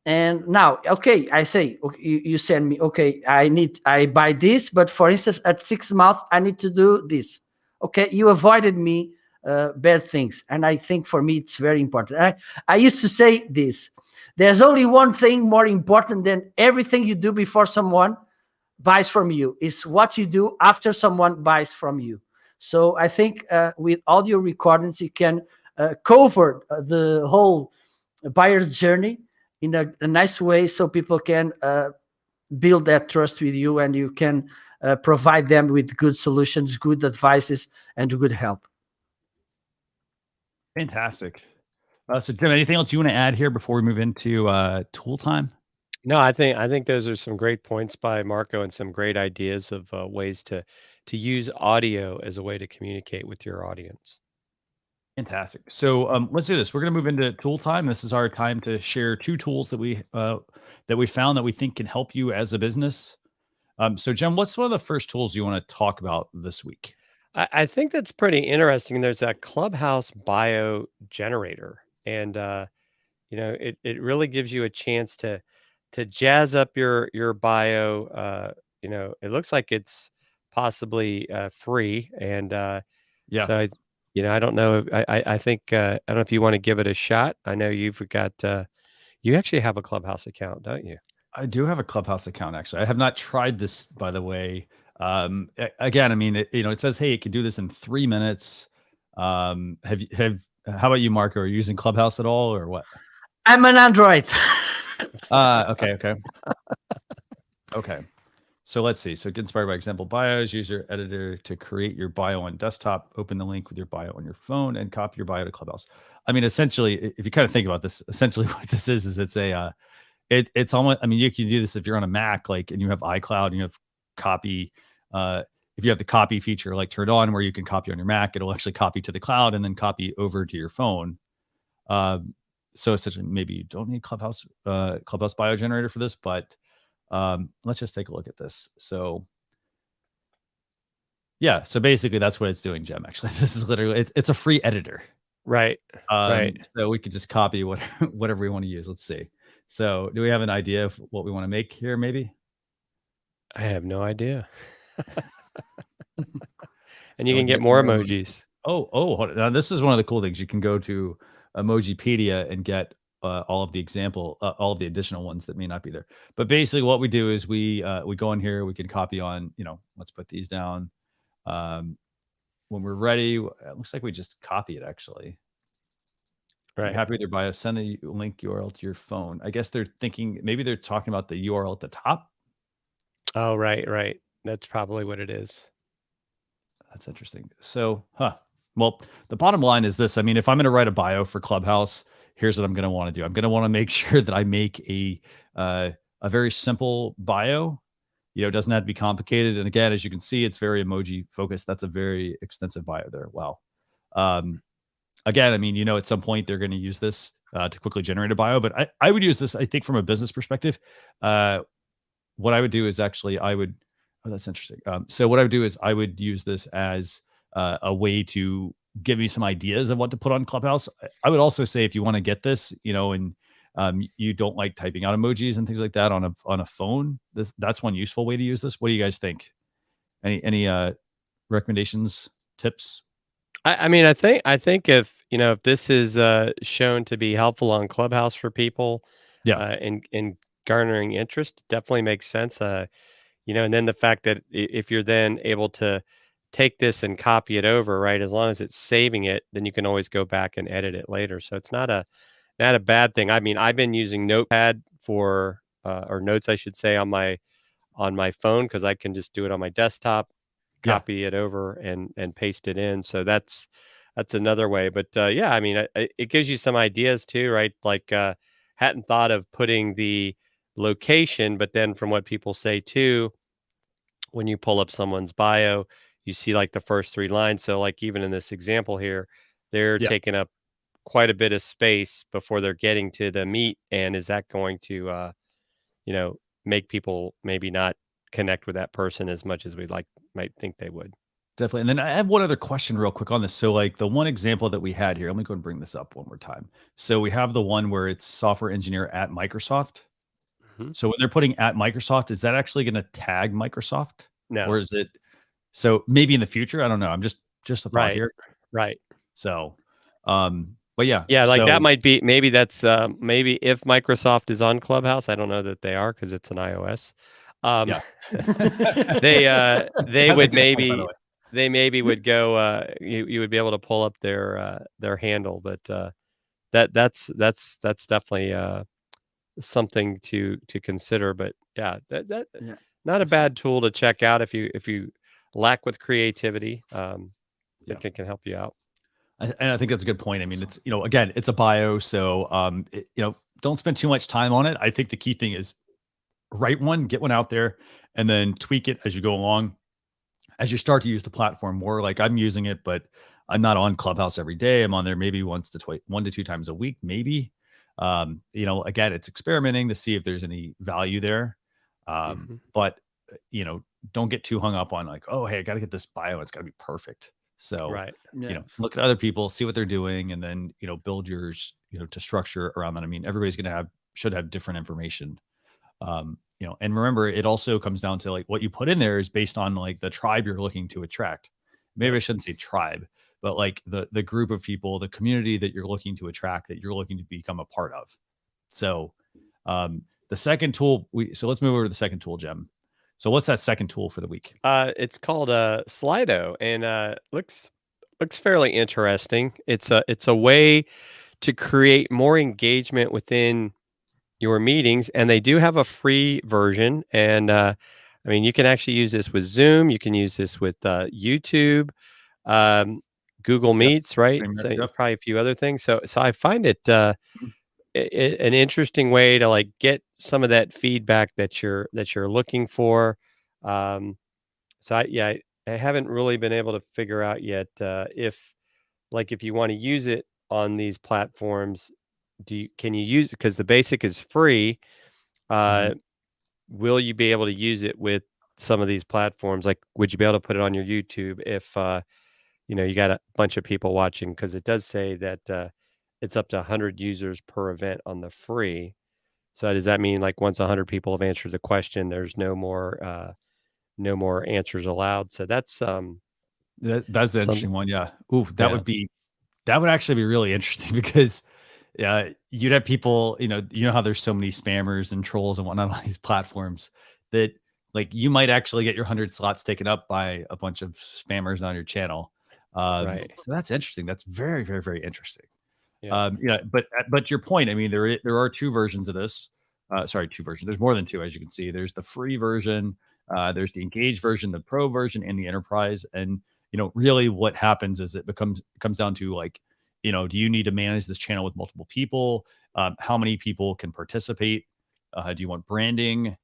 And now, okay, I say, okay, you send me, okay, I buy this, but for instance, at 6 months, I need to do this. Okay, you avoided me bad things. And I think for me, it's very important. I used to say this, there's only one thing more important than everything you do before someone buys from you, is what you do after someone buys from you. So I think with audio recordings, you can cover the whole buyer's journey in a nice way, so people can build that trust with you, and you can provide them with good solutions, good advices, and good help. Fantastic. So Jim, anything else you want to add here before we move into tool time? No, I think those are some great points by Marco and some great ideas of ways to use audio as a way to communicate with your audience. Fantastic. So let's do this. We're going to move into tool time. This is our time to share 2 tools that we found that we think can help you as a business. So Jim, what's one of the first tools you want to talk about this week? I think that's pretty interesting. There's a Clubhouse Bio Generator, and it really gives you a chance to jazz up your bio. It looks like it's possibly free, and Yeah. so I don't know. I think I don't know if you want to give it a shot. I know you've got you actually have a Clubhouse account, don't you? I do have a Clubhouse account, actually. I have not tried this, by the way. Again, I mean, it says, hey, it can do this in 3 minutes. How about you, Marco? Are you using Clubhouse at all, or what? I'm an Android. Okay. So let's see. So get inspired by example bios. Use your editor to create your bio on desktop. Open the link with your bio on your phone and copy your bio to Clubhouse. I mean, essentially, if you kind of think about this, essentially what this is it's a it's almost, I mean, you can do this if you're on a Mac, like, and you have iCloud and you have copy. If you have the copy feature like turned on where you can copy on your Mac, it'll actually copy to the cloud and then copy over to your phone. So essentially, maybe you don't need Clubhouse Bio Generator for this, but let's just take a look at this. So yeah, so basically that's what it's doing, Jem. Actually, this is literally it's a free editor. Right. Right. So we could just copy whatever we want to use. Let's see. So do we have an idea of what we want to make here? Maybe. I have no idea. And you Can we can get get more more emojis. hold on. Now, this is one of the cool things. You can go to Emojipedia and get all of the additional ones that may not be there. But basically, what we do is we go in here. We can copy on. Let's put these down. When we're ready, it looks like we just copy it. Actually, Right. You're happy with your bio? Send the link URL to your phone. I guess they're thinking maybe they're talking about the URL at the top. Oh, right. That's probably what it is. That's interesting. So, well, the bottom line is this. I mean, if I'm going to write a bio for Clubhouse, here's what I'm going to want to do. I'm going to want to make sure that I make a very simple bio. It doesn't have to be complicated. And again, as you can see, it's very emoji focused. That's a very extensive bio there. Wow. Again, I mean, at some point they're going to use this to quickly generate a bio, but I would use this, I think, from a business perspective. What I would do is actually oh, that's interesting. So what I would do is I would use this as a way to give me some ideas of what to put on Clubhouse. I would also say if you want to get this, and you don't like typing out emojis and things like that on a phone, that's one useful way to use this. What do you guys think? Any recommendations, tips? I mean, I think if this is shown to be helpful on Clubhouse for people, Yeah. in garnering interest, definitely makes sense. And then the fact that if you're then able to take this and copy it over, right, as long as it's saving it, then you can always go back and edit it later. So it's not a bad thing. I mean, I've been using Notepad for or notes, I should say, on my phone, because I can just do it on my desktop, copy it over and paste it in. So that's another way. But yeah, I mean, it gives you some ideas too, right? Like hadn't thought of putting the location, but then from what people say too, when you pull up someone's bio, you see like the first 3 lines. So like even in this example here, they're Yeah. taking up quite a bit of space before they're getting to the meat. And is that going to make people maybe not connect with that person as much as might think they would? Definitely. And then I have one other question real quick on this. So like the one example that we had here, let me go and bring this up one more time. So we have the one where it's software engineer at Microsoft. So when they're putting at Microsoft, is that actually going to tag Microsoft? No. Or is it, so maybe in the future, I don't know. I'm just a thought here. Right. So, but yeah. Yeah, like that so, might be, maybe that's, maybe if Microsoft is on Clubhouse, I don't know that they are because it's an iOS. Yeah. They That's a would good point, by the maybe, way. they maybe would go, you would be able to pull up their handle, but that's definitely something to consider. But yeah, that Yeah. not a bad tool to check out if you lack with creativity. Yeah. It can help you out. And I think that's a good point. I mean, it's, again, it's a bio. So, don't spend too much time on it. I think the key thing is write one, get one out there, and then tweak it as you go along. As you start to use the platform more, like I'm using it, but I'm not on Clubhouse every day. I'm on there maybe 1 to 2 times a week, maybe. Again, it's experimenting to see if there's any value there. But don't get too hung up on like, oh, hey, I got to get this bio. It's got to be perfect. So, Right. look at other people, see what they're doing, and then, build yours, to structure around that. I mean, everybody's should have different information. And remember, it also comes down to like what you put in there is based on like the tribe you're looking to attract. Maybe I shouldn't say tribe, but like the group of people, the community that you're looking to attract, that you're looking to become a part of. So, the second tool, so let's move over to the second tool, Jem. So what's that second tool for the week? It's called Slido, and looks fairly interesting. It's a way to create more engagement within your meetings, and they do have a free version. And I mean, you can actually use this with Zoom. You can use this with YouTube, Google Meets, right? So probably a few other things. So I find it an interesting way to like get some of that feedback that you're looking for. So I haven't really been able to figure out yet if you want to use it on these platforms, can you use it, because the basic is free. Will you be able to use it with some of these platforms? Like, would you be able to put it on your YouTube if you got a bunch of people watching? Because it does say that it's up to 100 users per event on the free. So does that mean like once 100 people have answered the question, there's no more answers allowed? So that's that's an interesting one. Yeah. Ooh, that would actually be really interesting because you'd have people, how there's so many spammers and trolls and whatnot on these platforms that like you might actually get your 100 slots taken up by a bunch of spammers on your channel. Right. So that's interesting. That's very, very, very interesting. Yeah. But your point, I mean, there are two versions of this. Sorry, two versions. There's more than two, as you can see. There's the free version, there's the engaged version, the pro version, and the enterprise. And really what happens is it comes down to like, do you need to manage this channel with multiple people? How many people can participate? Do you want branding?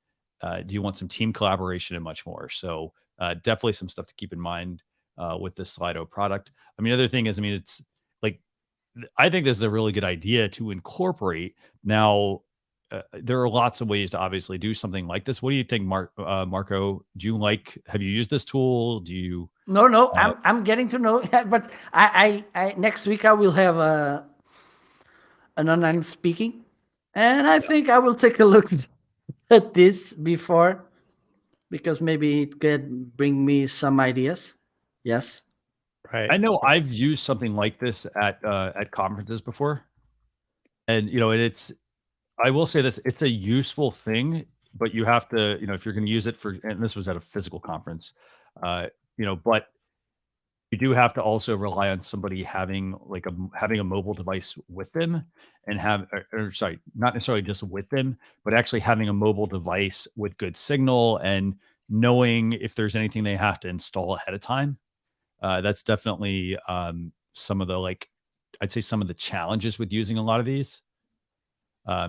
Do you want some team collaboration and much more? So definitely some stuff to keep in mind with this Slido product. I mean, other thing is, I mean, it's like, I think this is a really good idea to incorporate. Now, there are lots of ways to obviously do something like this. What do you think, Marco? Have you used this tool? Do you? No, I'm getting to know, but I next week I will have an online speaking, and I think I will take a look at this before, because maybe it could bring me some ideas. Yes. Right. I know I've used something like this at conferences before, and I will say this: it's a useful thing, but you have to, if you're going to use it and this was at a physical conference, but you do have to also rely on somebody having a mobile device with them and sorry, not necessarily just with them, but actually having a mobile device with good signal and knowing if there's anything they have to install ahead of time. That's definitely some of the I'd say some of the challenges with using a lot of these.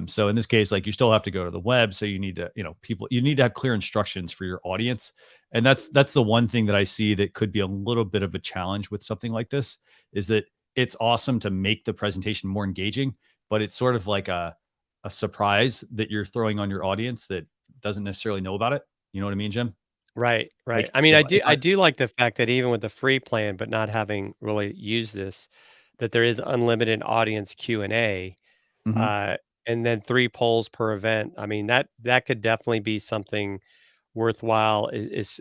So in this case, like you still have to go to the web. So you need to, you need to have clear instructions for your audience. And that's the one thing that I see that could be a little bit of a challenge with something like this, is that it's awesome to make the presentation more engaging, but it's sort of like a surprise that you're throwing on your audience that doesn't necessarily know about it. You know what I mean, Jim? Right. Like, I mean, if I do like the fact that even with the free plan, but not having really used this, that there is unlimited audience Q&A, Mhm. uh, and then 3 polls per event. I mean, that could definitely be something worthwhile,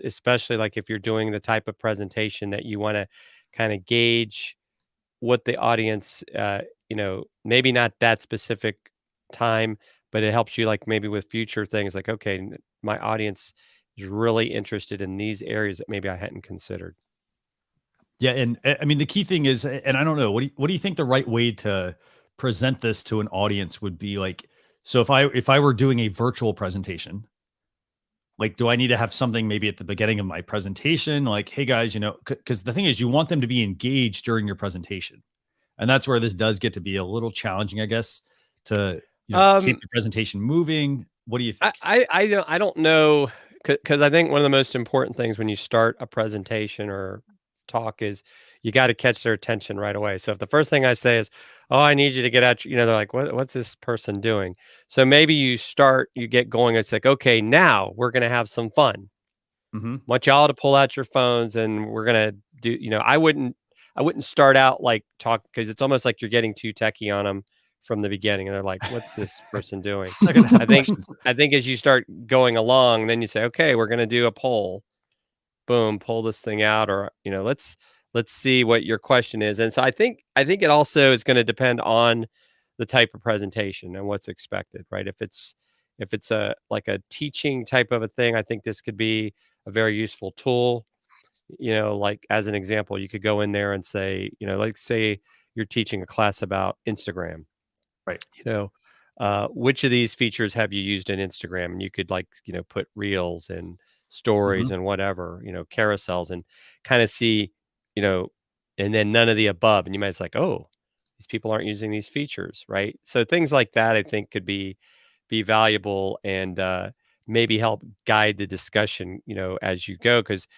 especially like if you're doing the type of presentation that you want to kind of gauge what the audience, maybe not that specific time, but it helps you like maybe with future things like, okay, my audience is really interested in these areas that maybe I hadn't considered. Yeah, and I mean the key thing is, and I don't know, what do you think the right way to present this to an audience would be like? So if I were doing a virtual presentation, like, do I need to have something maybe at the beginning of my presentation, like, hey guys, because the thing is, you want them to be engaged during your presentation, and that's where this does get to be a little challenging, I guess, to keep Um, the presentation moving. What do you think? I don't know, because I think one of the most important things when you start a presentation or talk is you got to catch their attention right away. So if the first thing I say is, "Oh, I need you to get out," they're like, What's this person doing?" So maybe you get going. It's like, okay, now we're gonna have some fun. Hmm. Want y'all to pull out your phones and we're gonna do. I wouldn't start out like talk because it's almost like you're getting too techie on them from the beginning, and they're like, "What's this person doing?" They're gonna have I think questions. I think as you start going along, then you say, "Okay, we're gonna do a poll. Boom, pull this thing out, or let's see what your question is." And so I think it also is going to depend on the type of presentation and what's expected, right? If it's a like a teaching type of a thing, I think this could be a very useful tool. Like as an example, you could go in there and say, like say you're teaching a class about Instagram, Right. you know, which of these features have you used in Instagram? And you could like, put reels and stories Hmm. and whatever, carousels and kind of see, you know, and then none of the above. And you might say like, oh, these people aren't using these features, right? So things like that, I think could be valuable and maybe help guide the discussion, as you go. Because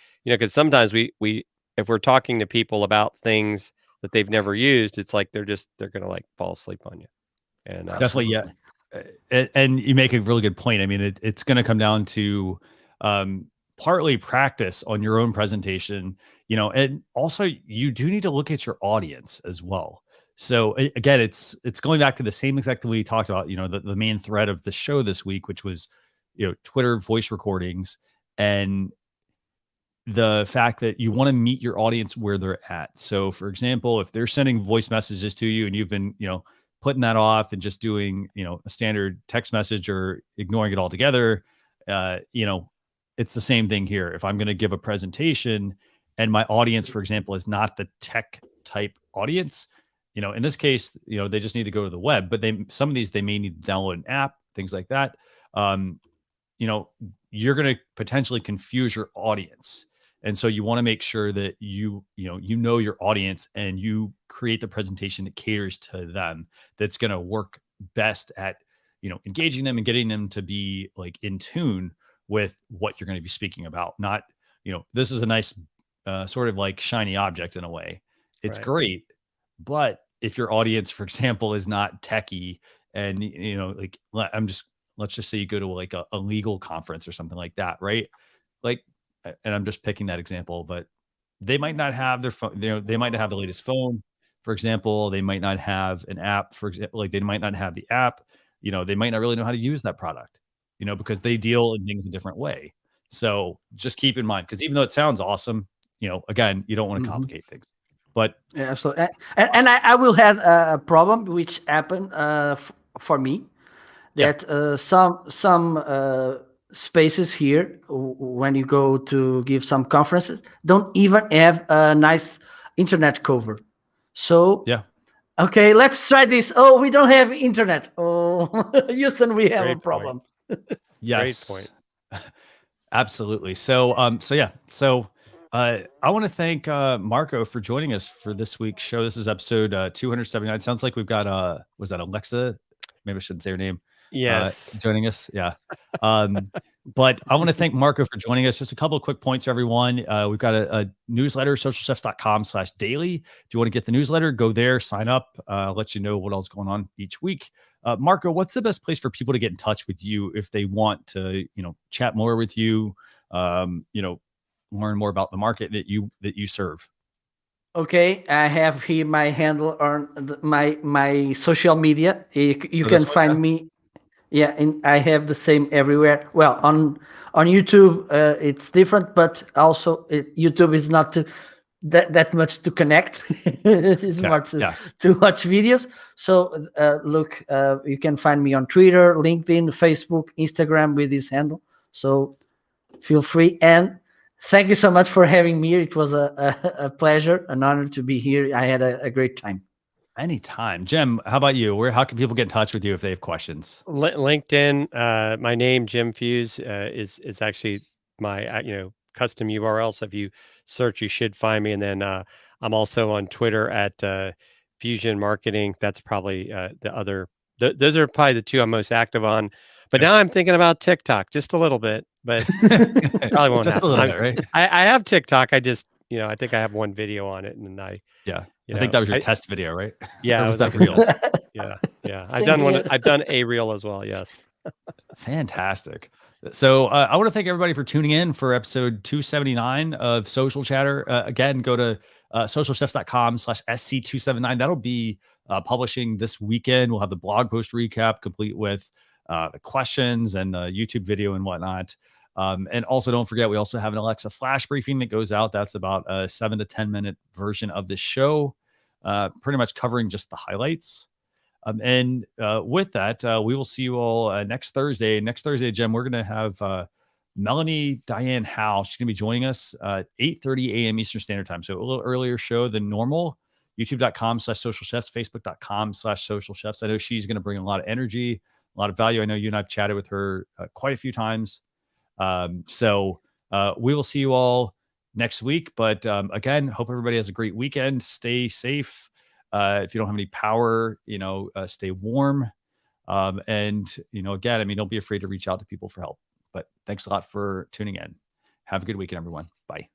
sometimes we if we're talking to people about things that they've never used, it's like they're gonna like fall asleep on you. And Definitely, yeah. Absolutely. And you make a really good point. I mean, it's going to come down to um, partly practice on your own presentation, and also you do need to look at your audience as well. So again, it's going back to the same exact thing we talked about, the main thread of the show this week, which was, Twitter voice recordings and the fact that you want to meet your audience where they're at. So, for example, if they're sending voice messages to you and you've been, putting that off and just doing, a standard text message or ignoring it altogether, it's the same thing here. If I'm going to give a presentation and my audience, for example, is not the tech type audience, in this case, they just need to go to the web, but some of these, they may need to download an app, things like that. Um, you know, you're going to potentially confuse your audience. And so you want to make sure that you know your audience and you create the presentation that caters to them, that's going to work best at, engaging them and getting them to be like in tune with what you're going to be speaking about. Not, this is a nice sort of like shiny object in a way. It's right, great. But if your audience, for example, is not techie and, like let's just say you go to like a legal conference or something like that, right? Like, and I'm just picking that example, but they might not have their phone, they might not have the latest phone, for example. They might not have an app, for example, like they might not have the app, they might not really know how to use that product, because they deal in things a different way. So just keep in mind, because even though it sounds awesome, again, you don't want to Mhm. complicate things. But Yeah, absolutely. And I will have a problem which happened for me, yeah, that some spaces here when you go to give some conferences don't even have a nice internet cover. So yeah, okay, let's try this. Oh, we don't have internet. Oh, Houston, we have a great point, problem. great point. yes. Absolutely. So yeah. So I want to thank Marco for joining us for this week's show. This is episode 279. Sounds like we've got was that Alexa? Maybe I shouldn't say her name. Yes, Joining us. Yeah. Um, but I want to thank Marco for joining us. Just a couple of quick points, everyone. We've got a newsletter, socialchefs.com/daily. If you want to get the newsletter, go there, sign up, let you know what else is going on each week. Marco, what's the best place for people to get in touch with you if they want to, chat more with you, learn more about the market that you serve? Okay, I have here my handle on my social media. You can find me. Yeah, and I have the same everywhere. Well, on YouTube, it's different, but also YouTube is not that much to connect. It's more to watch videos. So look, you can find me on Twitter, LinkedIn, Facebook, Instagram with this handle. So feel free, and thank you so much for having me. It was a pleasure, an honor to be here. I had a great time. Anytime. Jim, how about you? How can people get in touch with you if they have questions? LinkedIn. My name, Jim Fuse, is actually my custom URL. So if you search, you should find me. And then I'm also on Twitter at Fusion Marketing. That's probably the other. Those are probably the two I'm most active on. But now I'm thinking about TikTok just a little bit, but probably won't just happen. a little bit, right? I have TikTok. I just I think I have one video on it, and I think that was your test video, right? Yeah, or was that reels? Yeah. I've done one. I've done a reel as well. Yes. Fantastic. So I want to thank everybody for tuning in for episode 279 of Social Chatter. Again, go to socialchefs.com/SC279. That'll be publishing this weekend. We'll have the blog post recap complete with the questions and the YouTube video and whatnot. And also don't forget, we also have an Alexa flash briefing that goes out. That's about a 7 to 10 minute version of the show, pretty much covering just the highlights. And with that, we will see you all next Thursday. Next Thursday, Jim, we're going to have Melanie Diane Howe. She's going to be joining us at 8:30 a.m. Eastern Standard Time. So a little earlier show than normal. YouTube.com/social chefs, Facebook.com/social chefs. I know she's going to bring a lot of energy, a lot of value. I know you and I've chatted with her quite a few times. So we will see you all next week. But again, hope everybody has a great weekend. Stay safe. If you don't have any power, stay warm. And, again, don't be afraid to reach out to people for help. But thanks a lot for tuning in. Have a good weekend, everyone. Bye.